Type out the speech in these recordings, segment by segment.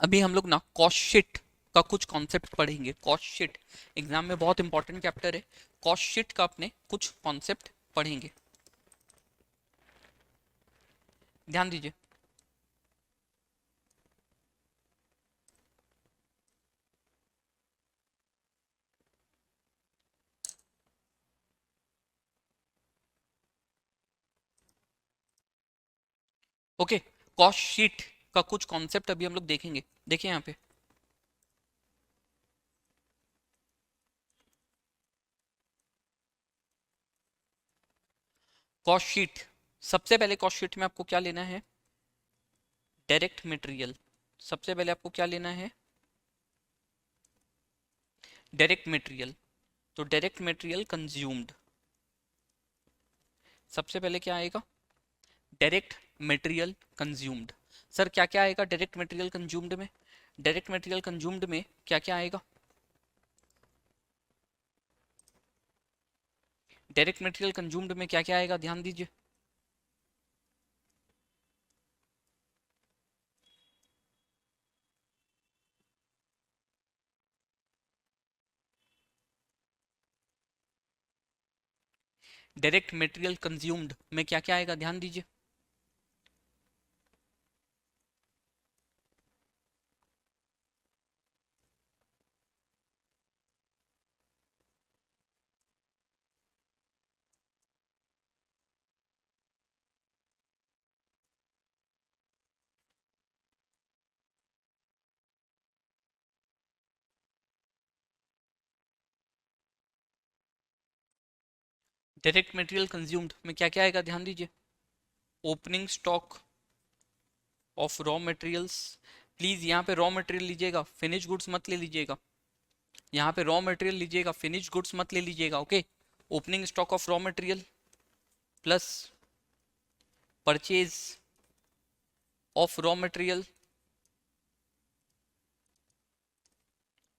अभी हम लोग ना कॉस्ट शीट का कुछ कॉन्सेप्ट पढ़ेंगे। कॉस्ट शीट एग्जाम में बहुत इंपॉर्टेंट चैप्टर है। कॉस्ट शीट का अपने कुछ कॉन्सेप्ट पढ़ेंगे, ध्यान दीजिए। ओके, कॉस्ट शीट का कुछ कॉन्सेप्ट अभी हम लोग देखेंगे। देखिए यहाँ पे कॉस्ट शीट। सबसे पहले कॉस्ट शीट में आपको क्या लेना है? Direct material. सबसे पहले आपको क्या लेना है? Direct material. तो डायरेक्ट मटेरियल कंज्यूम्ड, सबसे पहले क्या आएगा? Direct material consumed. सर क्या क्या आएगा डायरेक्ट मटेरियल कंज्यूम्ड में? डायरेक्ट मटेरियल कंज्यूम्ड में क्या क्या आएगा? डायरेक्ट मटेरियल कंज्यूम्ड में क्या क्या आएगा, ध्यान दीजिए। डायरेक्ट मटेरियल कंज्यूम्ड में क्या क्या आएगा, ध्यान दीजिए। डायरेक्ट मटेरियल कंज्यूम्ड में क्या क्या आएगा, ध्यान दीजिए। Opening stock of raw materials. Please यहाँ पे रॉ मटेरियल लीजिएगा, फिनिश गुड्स मत ले लीजिएगा। यहाँ पे रॉ मटेरियल लीजिएगा, फिनिश गुड्स मत ले लीजिएगा। Okay, opening stock of raw material plus purchase of raw material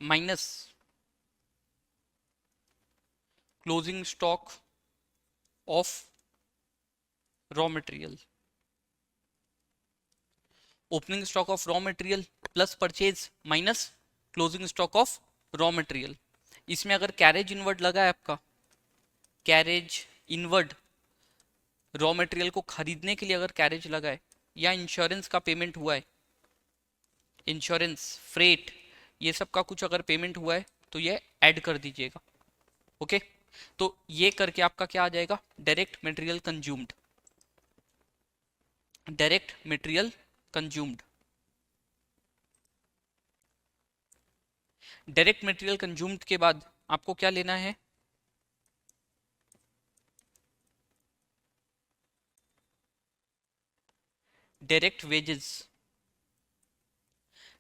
minus closing stock of raw material. Opening stock of raw material plus purchase minus closing stock of raw material. इसमें अगर carriage inward लगा है आपका, carriage inward, raw material को खरीदने के लिए अगर कैरेज लगा है, या इंश्योरेंस का पेमेंट हुआ है, इंश्योरेंस, फ्रेट, ये सब का कुछ अगर पेमेंट हुआ है तो ये ऐड कर दीजिएगा। ओके, तो ये करके आपका क्या आ जाएगा? Direct material consumed. Direct material consumed. Direct material consumed के बाद आपको क्या लेना है? Direct wages.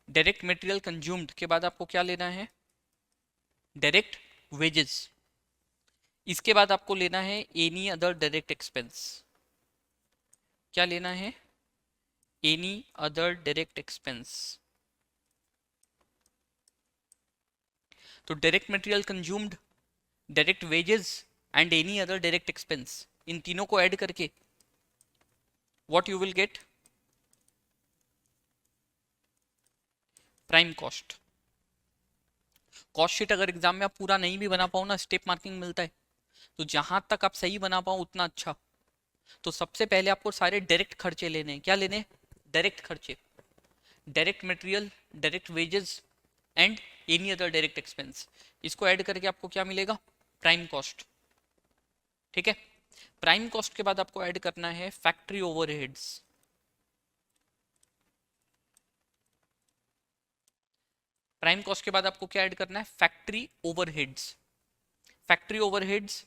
Direct material consumed के बाद आपको क्या लेना है? Direct wages. इसके बाद आपको लेना है एनी अदर डायरेक्ट एक्सपेंस। क्या लेना है? Any other direct expense. तो direct material consumed, direct wages and any other direct expense, इन तीनों को ऐड करके what you will get? Prime cost. Cost sheet अगर एग्जाम में आप पूरा नहीं भी बना पाओ ना, स्टेप मार्किंग मिलता है। तो जहां तक आप सही बना पाओ उतना अच्छा। तो सबसे पहले आपको सारे डायरेक्ट खर्चे लेने हैं। क्या लेने हैं? डायरेक्ट खर्चे। Direct material, direct wages and any other direct expense, इसको ऐड करके आपको क्या मिलेगा? Prime cost. ठीक है, प्राइम कॉस्ट के बाद आपको ऐड करना है फैक्ट्री ओवरहेड्स। प्राइम कॉस्ट के बाद आपको क्या ऐड करना है? Factory overheads. फैक्ट्री ओवरहेड्स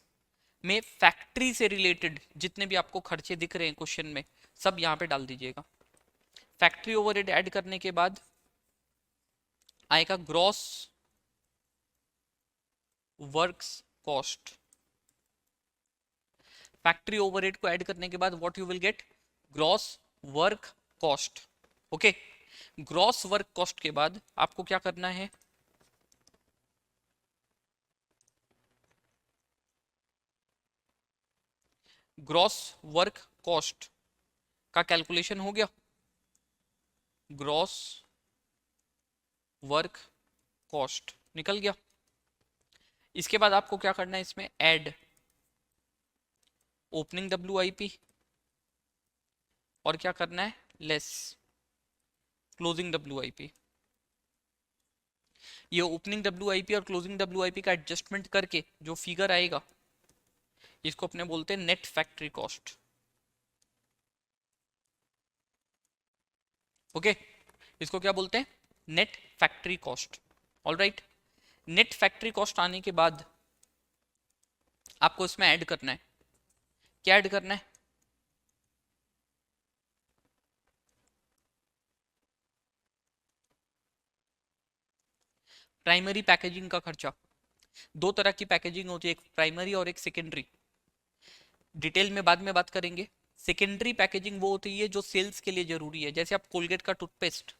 में फैक्ट्री से रिलेटेड जितने भी आपको खर्चे दिख रहे हैं क्वेश्चन में, सब यहां पे डाल दीजिएगा। फैक्ट्री ओवरहेड ऐड करने के बाद आएगा gross works cost. Factory overhead को ऐड करने के बाद what you will gate? Gross work cost. Okay, gross work cost के बाद आपको क्या करना है? ग्रॉस वर्क कॉस्ट का कैलकुलेशन हो गया। ग्रॉस वर्क कॉस्ट निकल गया। इसके बाद आपको क्या करना है, इसमें ऐड ओपनिंग WIP और क्या करना है, लेस क्लोजिंग WIP। ये ओपनिंग WIP और क्लोजिंग WIP का एडजस्टमेंट करके जो फिगर आएगा इसको अपने बोलते हैं नेट फैक्ट्री कॉस्ट। ओके, इसको क्या बोलते हैं, net factory cost. Alright, net factory cost आने के बाद आपको इसमें ऐड करना है, क्या ऐड करना है, प्राइमरी पैकेजिंग का खर्चा। दो तरह की पैकेजिंग होती है, एक प्राइमरी और एक सेकेंडरी। डिटेल में बाद में बात करेंगे। सेकेंडरी पैकेजिंग वो होती है जो सेल्स के लिए जरूरी है, जैसे आप कोलगेट का टूथपेस्ट,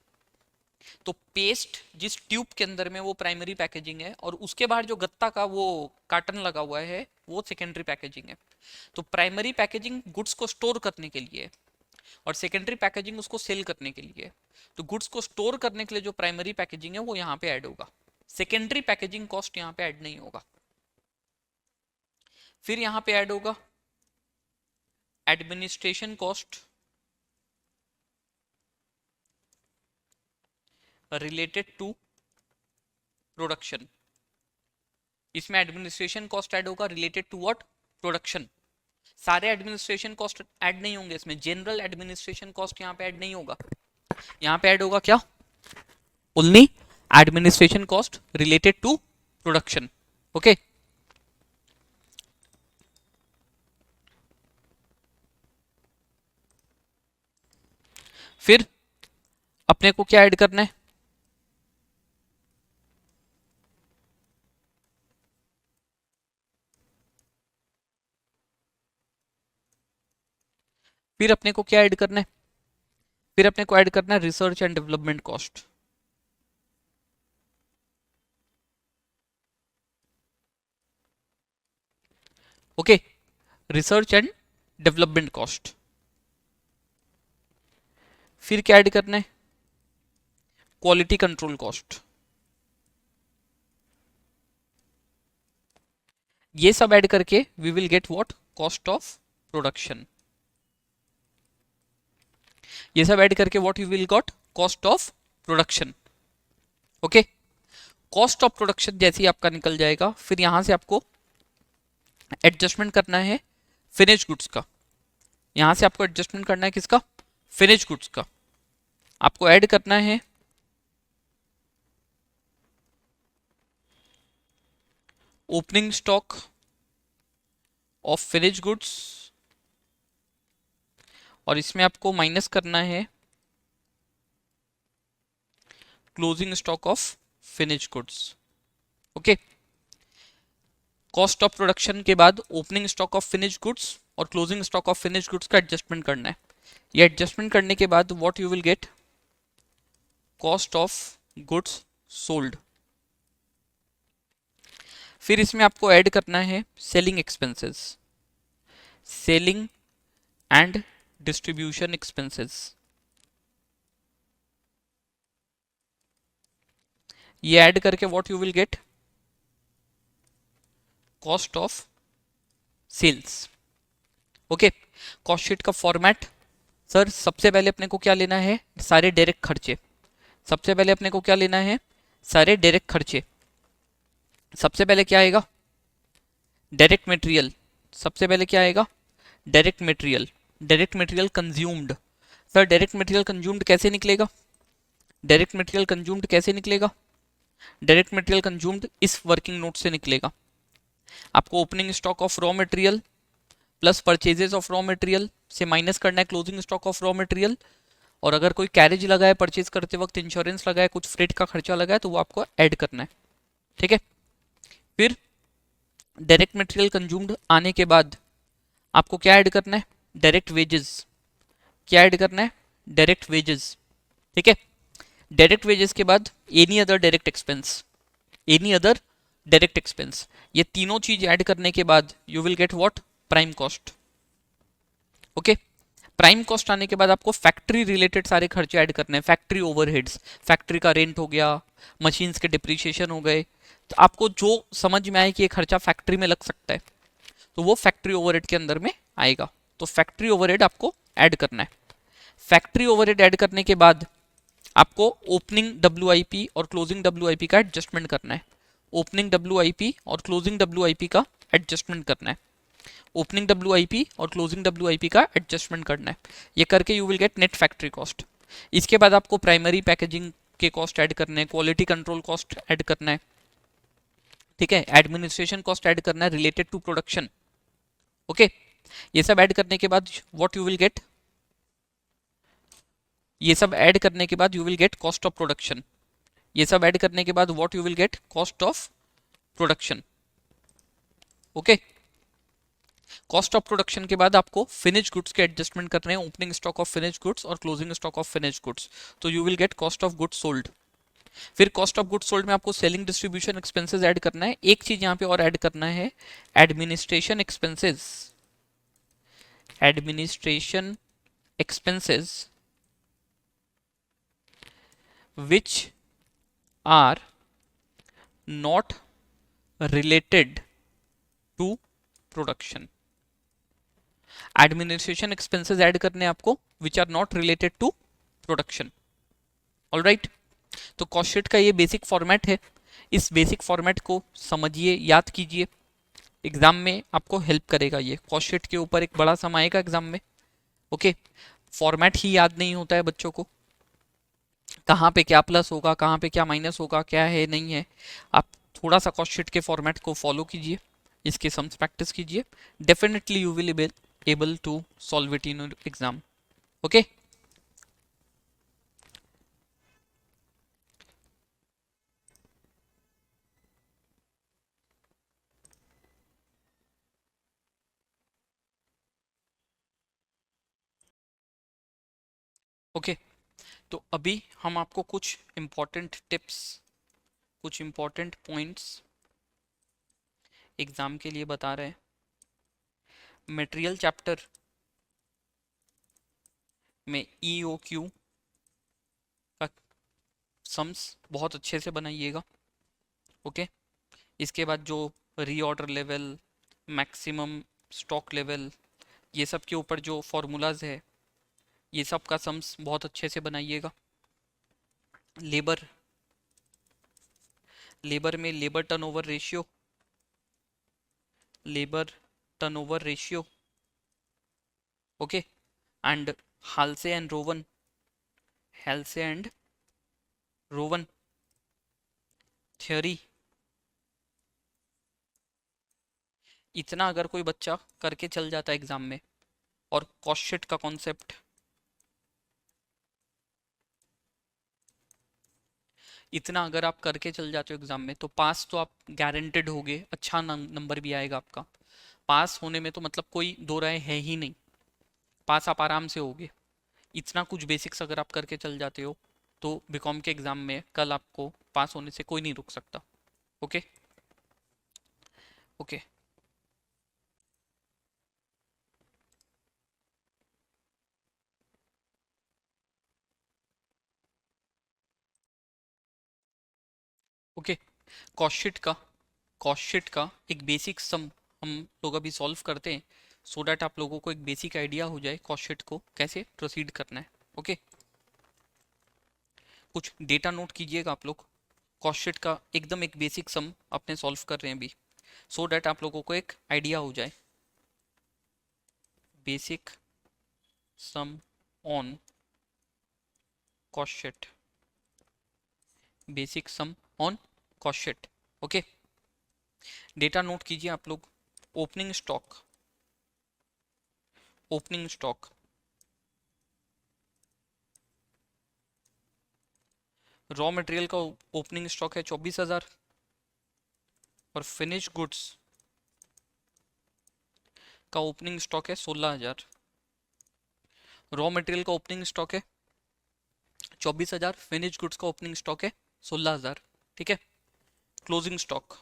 तो पेस्ट जिस ट्यूब के अंदर में वो प्राइमरी पैकेजिंग है, और उसके बाहर जो गत्ता का वो कार्टन लगा हुआ है वो सेकेंडरी पैकेजिंग है। तो प्राइमरी पैकेजिंग गुड्स को स्टोर करने के लिए और सेकेंडरी पैकेजिंग उसको सेल करने के लिए। तो गुड्स को स्टोर करने के लिए जो प्राइमरी पैकेजिंग है वो यहाँ पे ऐड होगा, सेकेंडरी पैकेजिंग कॉस्ट यहाँ पे ऐड नहीं होगा। फिर यहाँ पे ऐड होगा administration cost related to production. इसमें एडमिनिस्ट्रेशन कॉस्ट ऐड होगा रिलेटेड टू व्हाट, प्रोडक्शन। सारे एडमिनिस्ट्रेशन कॉस्ट ऐड नहीं होंगे इसमें, जनरल एडमिनिस्ट्रेशन कॉस्ट यहाँ पे ऐड नहीं होगा। यहाँ पे ऐड होगा क्या, only administration cost related to production. Okay, फिर अपने को क्या ऐड करना है, फिर अपने को क्या ऐड करना है, फिर अपने को ऐड करना है research and development cost. Okay, research and development cost. फिर क्या ऐड करना है, क्वालिटी कंट्रोल कॉस्ट। ये सब ऐड करके we will get what, cost of production. ये सब ऐड करके what you will got, cost of production. Okay, cost of production जैसे ही आपका निकल जाएगा, फिर यहां से आपको एडजस्टमेंट करना है फिनिश गुड्स का। यहां से आपको एडजस्टमेंट करना है किसका, फिनिश गुड्स का। आपको ऐड करना है opening stock of finish goods, और इसमें आपको माइनस करना है closing stock of finish goods. Okay, cost of production के बाद opening stock of finish goods और closing stock of finish goods का एडजस्टमेंट करना है। ये एडजस्टमेंट करने के बाद what you will get, cost of goods sold. फिर इसमें आपको ऐड करना है selling expenses, selling and distribution expenses. ये ऐड करके what you will get, cost of sales. Okay, cost sheet का फॉर्मेट, सर सबसे पहले अपने को क्या लेना है, सारे डायरेक्ट खर्चे। सबसे पहले अपने को क्या लेना है, सारे डायरेक्ट खर्चे। सबसे पहले क्या आएगा, डायरेक्ट मटेरियल। सबसे पहले क्या आएगा, direct material. Direct material consumed. Sir direct material consumed कैसे निकलेगा, डायरेक्ट मटेरियल कंज्यूम्ड कैसे निकलेगा, डायरेक्ट मटेरियल कंज्यूम्ड इस वर्किंग नोट से निकलेगा। आपको opening stock of raw material plus purchases of raw material से माइनस करना है closing stock of raw material, और अगर कोई कैरेज लगा है परचेज करते वक्त, इंश्योरेंस लगा है, कुछ फ्रेट का खर्चा लगा है, तो वो आपको ऐड करना है। ठीक है, फिर डायरेक्ट मटेरियल कंज्यूम्ड आने के बाद आपको क्या ऐड करना है, डायरेक्ट वेजेस। क्या ऐड करना है, डायरेक्ट वेजेस। ठीक है, डायरेक्ट वेजेस के बाद any other direct expense, any other direct expense. ये तीनों चीज ऐड करने के बाद you will get what, prime cost. Okay, prime cost आने के बाद आपको फैक्ट्री रिलेटेड सारे खर्चे ऐड करने हैं, फैक्ट्री ओवरहेड्स, फैक्ट्री का रेंट हो गया, मशीन्स के डिप्रिसिएशन हो गए, तो आपको जो समझ में आए कि ये खर्चा फैक्ट्री में लग सकता है तो वो फैक्ट्री ओवरहेड के अंदर में आएगा। तो फैक्ट्री ओवरहेड आपको ऐड करना है। फैक्ट्री ओवरहेड ऐड करने के बाद आपको ओपनिंग डब्ल्यूआईपी और क्लोजिंग डब्ल्यूआईपी का एडजस्टमेंट करना है। ओपनिंग डब्ल्यूआईपी और क्लोजिंग डब्ल्यूआईपी का एडजस्टमेंट करना है। ओपनिंग डब्ल्यूआईपी और क्लोजिंग डब्ल्यूआईपी का एडजस्टमेंट करना है। ये करके you will gate net factory cost. इसके बाद आपको प्राइमरी पैकेजिंग के कॉस्ट ऐड करने हैं, क्वालिटी कंट्रोल कॉस्ट ऐड करना है, ठीक है, एडमिनिस्ट्रेशन कॉस्ट ऐड करना है रिलेटेड टू प्रोडक्शन। ओके, ये सब ऐड करने के बाद व्हाट यू विल गेट, ये सब ऐड करने के बाद you will get cost of production. ये सब ऐड करने के बाद what you will get cost of production. Okay, cost of production के बाद आपको फिनिश गुड्स के एडजस्टमेंट करने हैं, opening stock of finish goods और closing stock of finish goods, तो you will get cost of goods sold. फिर cost of goods sold में आपको सेलिंग डिस्ट्रीब्यूशन एक्सपेंसेस ऐड करना है। एक चीज यहाँ पे और ऐड करना है, administration expenses. Administration expenses which are not related to production। Administration expenses add करने आपको which are not related to production. Alright, तो कॉस्ट शीट का ये बेसिक फॉर्मेट है। इस बेसिक फॉर्मेट को समझिए, याद कीजिए, एग्जाम में आपको हेल्प करेगा। ये कॉस्ट शीट के ऊपर एक बड़ा सम आएगा एग्जाम में। ओके, फॉर्मेट ही याद नहीं होता है बच्चों को, कहाँ पे क्या प्लस होगा, कहाँ पे क्या माइनस होगा, क्या है नहीं है। आप थोड़ा सा कॉस्ट शीट के फॉर्मेट को फॉलो कीजिए, इसके सम्स प्रैक्टिस कीजिए, definitely you will be able to solve it in exam. Okay, okay, तो अभी हम आपको कुछ इंपॉर्टेंट टिप्स, कुछ इंपॉर्टेंट पॉइंट्स एग्जाम के लिए बता रहे हैं। मटेरियल चैप्टर में EOQ का सम्स बहुत अच्छे से बनाइएगा। ओके, इसके बाद जो reorder level, maximum stock level, ये सब के ऊपर जो फॉर्मूलाज है ये सब का सम्स बहुत अच्छे से बनाइएगा। लेबर, लेबर में labour turnover ratio, labour turnover ratio, okay, and Halsey and Rowan, Halsey and Rowan theory. इतना अगर कोई बच्चा करके चल जाता है एग्जाम में, और कॉस्ट शीट का कॉन्सेप्ट, इतना अगर आप करके चल जाते हो एग्जाम में, तो पास तो आप गारंटेड होगे, अच्छा नंबर भी आएगा आपका। पास होने में तो मतलब कोई दो राय है ही नहीं, पास आप आराम से होगे। इतना कुछ बेसिक्स अगर आप करके चल जाते हो तो बीकॉम के एग्जाम में कल आपको पास होने से कोई नहीं रुक सकता। Okay, okay, okay, cost sheet का एक बेसिक सम हम लोग अभी सॉल्व करते हैं, सो डैट आप लोगों को एक बेसिक आइडिया हो जाए कॉस्ट शीट को कैसे प्रोसीड करना है। ओके, कुछ डेटा नोट कीजिएगा आप लोग। कॉस्ट शीट का एकदम एक बेसिक सम अपने सॉल्व कर रहे हैं अभी, सो डैट आप लोगों को एक आइडिया हो जाए। Basic sum on cost sheet, basic sum on cost sheet. Okay, data note कीजिए आप लोग। Opening stock, opening stock, raw material का ओपनिंग स्टॉक है 24,000 और फिनिश गुड्स का ओपनिंग स्टॉक है 16,000। रॉ मटेरियल का ओपनिंग स्टॉक है 24,000, फिनिश गुड्स का ओपनिंग स्टॉक है 16,000, ठीक है। क्लोजिंग स्टॉक,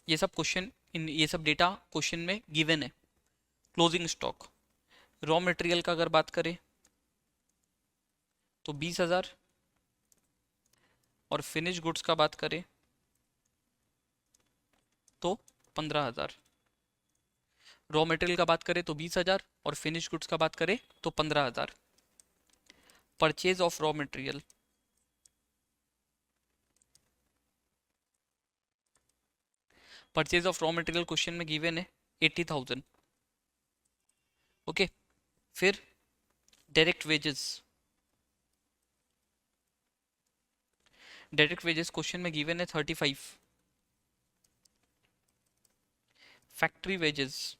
ये सब क्वेश्चन, इन ये सब डेटा क्वेश्चन में गिवन है, क्लोजिंग स्टॉक, रॉ मटेरियल का अगर बात करें तो 20,000 और फिनिश गुड्स का बात करें तो 15,000। रॉ मटेरियल का बात करें तो 20,000 और फिनिश गुड्स का बात करें तो 15,000। Purchase of raw material, purchase of raw material question में गिवन है 80,000। ओके, फिर direct wages, direct wages question में गिवन है 35। फैक्ट्री वेजेस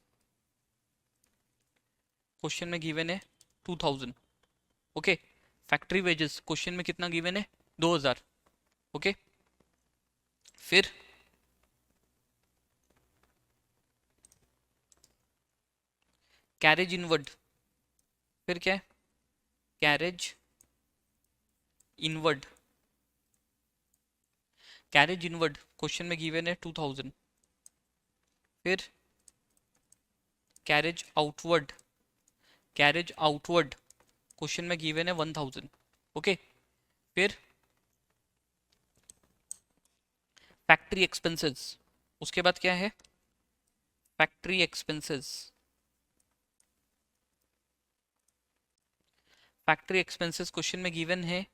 क्वेश्चन में गिवन है 2000। ओके, फैक्ट्री वेजेस क्वेश्चन में कितना गिवन है 2000। ओके, फिर कैरेज इनवर्ड, फिर क्या है carriage inward, carriage inward question में गिवन है 2000। फिर carriage outward, carriage outward question में गिवन है 1000। ओके, फिर फैक्ट्री एक्सपेंसेस, उसके बाद क्या है factory expenses, factory expenses question में गिवन है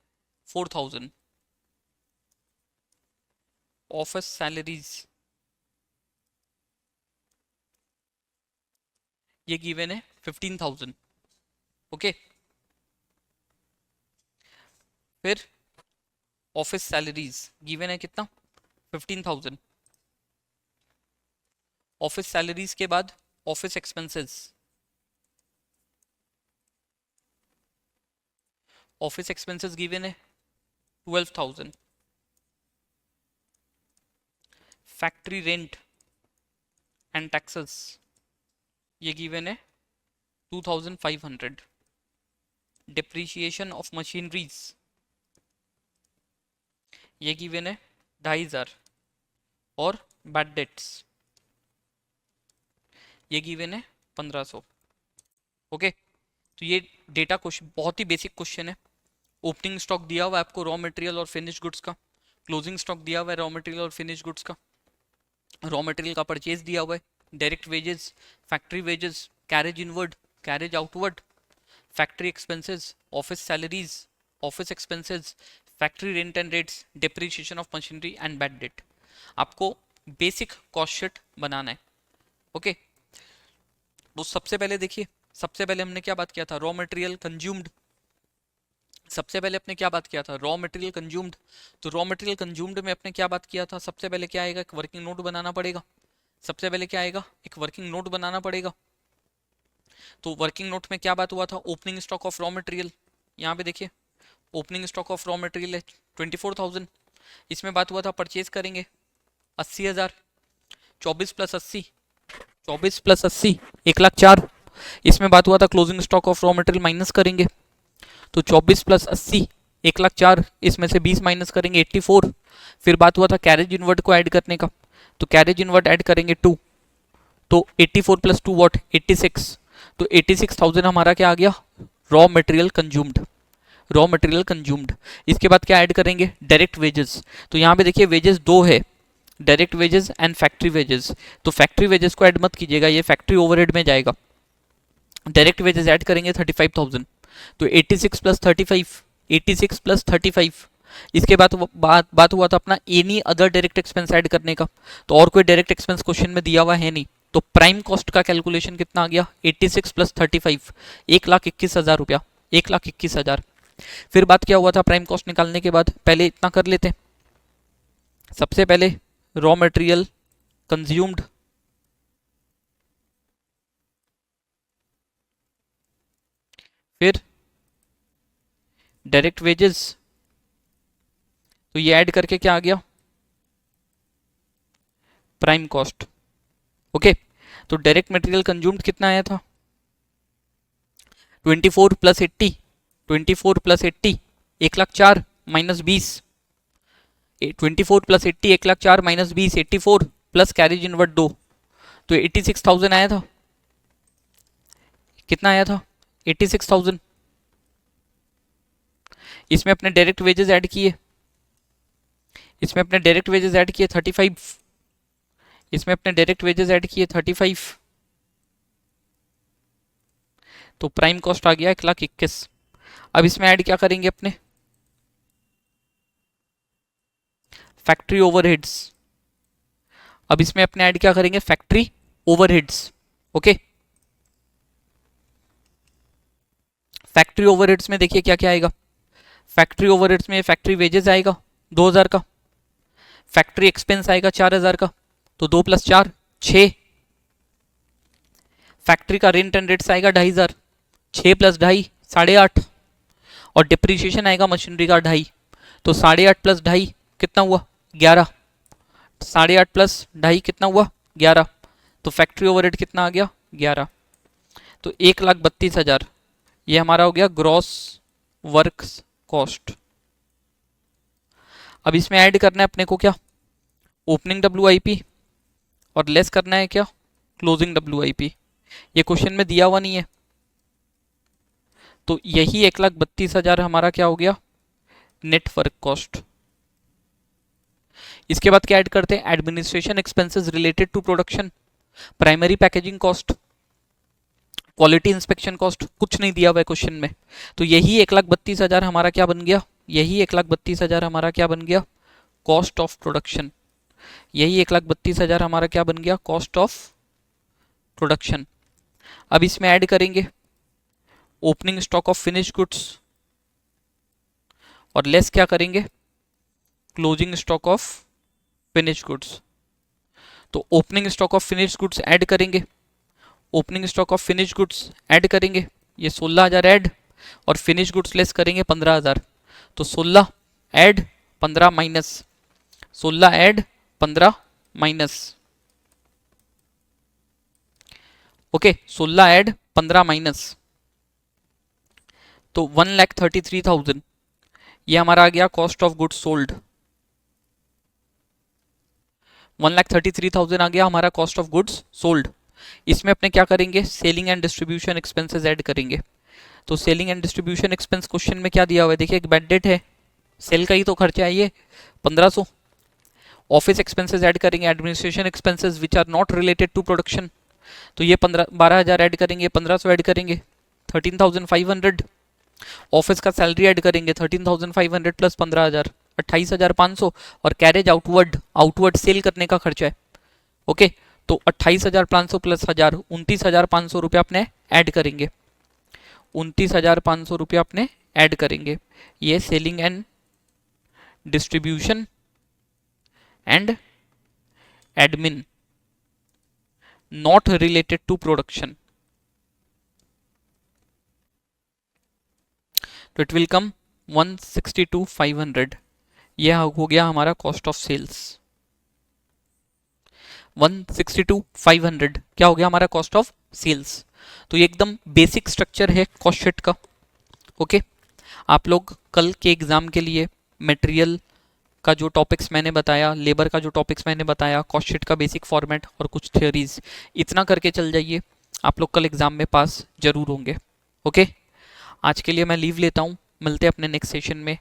4000। ऑफिस सैलरीज ये गिवन है 15,000। ओके, फिर ऑफिस सैलरीज गिवन है कितना 15,000। ऑफिस सैलरीज के बाद office expenses, office expenses given है 12,000। फैक्ट्री रेंट एंड टैक्सेस ये गिवन है 2,500। डिप्रिशिएशन ऑफ मशीनरीज ये गिवन है 2,500 और बैड डेट्स ये गिवन है 1500। ओके, तो ये डेटा क्वेश्चन बहुत ही बेसिक क्वेश्चन है। ओपनिंग स्टॉक दिया हुआ है आपको रॉ मटेरियल और फिनिश गुड्स का, क्लोजिंग स्टॉक दिया हुआ है रॉ मटेरियल और फिनिश गुड्स का, रॉ मटेरियल का परचेज दिया हुआ है, direct wages, factory wages, carriage inward, carriage outward, factory expenses, office salaries, office expenses, factory rent and rates, depreciation of machinery and bad debt. आपको basic cost sheet बनाना है। Okay, तो सबसे पहले देखिए, सबसे पहले हमने क्या बात किया था रॉ मटेरियल कंज्यूम्ड, सबसे पहले अपने क्या बात किया था रॉ मटेरियल कंज्यूम्ड। तो रॉ मटेरियल कंज्यूम्ड में अपने क्या बात किया था, सबसे पहले क्या आएगा एक वर्किंग नोट बनाना पड़ेगा। सबसे पहले क्या आएगा एक वर्किंग नोट बनाना पड़ेगा। तो वर्किंग नोट में क्या बात हुआ था opening stock of raw material, यहाँ पे देखिए opening stock of raw material है 24,000। इसमें बात हुआ था परचेज करेंगे 80,000, 24 प्लस 80, 24 प्लस 80 1,04,000। इसमें बात हुआ था closing stock of raw material minus करेंगे, तो 24 प्लस 80 1,04,000, इसमें से 20 माइनस करेंगे 84। फिर बात हुआ था कैरेज इनवर्ट को ऐड करने का, तो कैरेज इनवर्ट ऐड करेंगे 2, तो 84 प्लस 2 वॉट 86, तो 86,000 हमारा क्या आ गया raw material consumed, raw material consumed. इसके बाद क्या ऐड करेंगे डायरेक्ट वेजेस, तो यहाँ पे देखिए वेजेस दो है, direct wages and factory wages. तो फैक्ट्री वेजेस को ऐड मत कीजिएगा, ये फैक्ट्री ओवरहेड में जाएगा। डायरेक्ट वेजेस ऐड करेंगे 35,000, तो 86 प्लस 35, 86 प्लस 35। इसके बाद बात हुआ था अपना any other direct expense add करने का, तो और कोई डायरेक्ट एक्सपेंस क्वेश्चन में दिया हुआ है नहीं, तो प्राइम कॉस्ट का कैलकुलेशन कितना आ गया 86 प्लस 35, 1,21,000 रुपया, 1,21,000। फिर बात क्या हुआ था प्राइम कॉस्ट निकालने के बाद, पहले इतना कर लेते हैं। सबसे पहले रॉ मटेरियल कंज्यूम्ड, फिर डायरेक्ट वेजेस, तो ये ऐड करके क्या आ गया प्राइम कॉस्ट। ओके, तो डायरेक्ट मटेरियल कंज्यूम्ड कितना आया था 24 plus 80, 24 plus 80 1,04,000 minus 20, 24 plus 80 1,04,000 minus 20 84 plus carriage inward 2, तो 86,000 आया था। कितना आया था 86,000। इसमें अपने डायरेक्ट वेजेस ऐड किए, इसमें अपने डायरेक्ट वेजेस ऐड किए 35, इसमें अपने डायरेक्ट वेजेस ऐड किए 35, तो प्राइम कॉस्ट आ गया 1,21,000। अब इसमें ऐड क्या करेंगे अपने फैक्ट्री ओवरहेड्स। अब इसमें अपने ऐड क्या करेंगे factory overheads. Okay, factory overheads में देखिए क्या क्या आएगा। फैक्ट्री ओवरहेड्स में फैक्ट्री वेजेस आएगा 2,000 का, फैक्ट्री एक्सपेंस आएगा 4,000 का, तो 2 + 4 6। फैक्ट्री का रेंट एंड रेट्स आएगा 2,500, 6 + 2.5 8.5, और डिप्रिसिएशन आएगा मशीनरी का 2.5, तो 8.5 + 2.5 कितना हुआ 11, 8.5 + 2.5 कितना हुआ 11, तो फैक्ट्री ओवरहेड कितना आ गया 11, तो 1,32,000 ये हमारा हो गया ग्रॉस वर्क्स कॉस्ट। अब इसमें ऐड करना है अपने को क्या ओपनिंग WIP और लेस करना है क्या क्लोजिंग WIP। ये क्वेश्चन में दिया हुआ नहीं है, तो यही 1,32,000 हमारा क्या हो गया नेट वर्क कॉस्ट। इसके बाद क्या ऐड करते हैं administration expenses related to production, primary packaging cost, quality inspection cost, कुछ नहीं दिया हुआ है क्वेश्चन में, तो यही 1,32,000 हमारा क्या बन गया, यही 1,32,000 हमारा क्या बन गया कॉस्ट ऑफ प्रोडक्शन, यही 1,32,000 हमारा क्या बन गया कॉस्ट ऑफ प्रोडक्शन। अब इसमें ऐड करेंगे opening stock of finish goods और लेस क्या करेंगे closing stock of finish goods. तो opening stock of finish goods add करेंगे, opening stock of finish goods add करेंगे, ये 16,000 ऐड, और फिनिश गुड्स लेस करेंगे 15,000, तो 16 add 15 minus, 16 add 15 minus, okay 16 add 15 minus, तो 1,33,000 ये हमारा आ गया कॉस्ट ऑफ गुड्स सोल्ड। 1,33,000 आ गया हमारा कॉस्ट ऑफ गुड्स सोल्ड। इसमें अपने क्या करेंगे selling and distribution expenses add करेंगे, तो selling and distribution expense question में क्या दिया हुआ है देखिए एक बैड डेट है, सेल का ही तो खर्चा है ये 1,500। ऑफिस एक्सपेंसेस ऐड करेंगे administration expenses which are not related to production, तो ये 12,000 ऐड करेंगे, 1,500 ऐड करेंगे 13,500। ऑफिस का सैलरी ऐड करेंगे 13,500 प्लस 15,000 28,500, और कैरेज आउटवर्ड सेल करने का खर्चा है। ओके, तो 28,500 प्लस 1,000 29,500 रुपये अपने ऐड करेंगे, 29,500 रुपये अपने ऐड करेंगे। ये selling and distribution and admin not related to production, तो इट विल कम 162,500। यह हो गया हमारा कॉस्ट ऑफ सेल्स। 162,500 क्या हो गया हमारा कॉस्ट ऑफ सेल्स। तो ये एकदम बेसिक स्ट्रक्चर है कॉस्ट शीट का। ओके, आप लोग कल के एग्जाम के लिए मटेरियल का जो टॉपिक्स मैंने बताया, लेबर का जो टॉपिक्स मैंने बताया, कॉस्ट शीट का बेसिक फॉर्मेट और कुछ थ्योरीज, इतना करके चल जाइए, आप लोग कल एग्जाम में पास जरूर होंगे। ओके, आज के लिए मैं लीव लेता हूँ, मिलते हैं अपने नेक्स्ट सेशन में।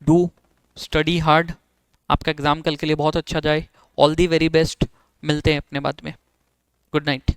डू स्टडी हार्ड, आपका एग्जाम कल के लिए बहुत अच्छा जाए। ऑल दी वेरी बेस्ट, मिलते हैं अपने बाद में। Good night.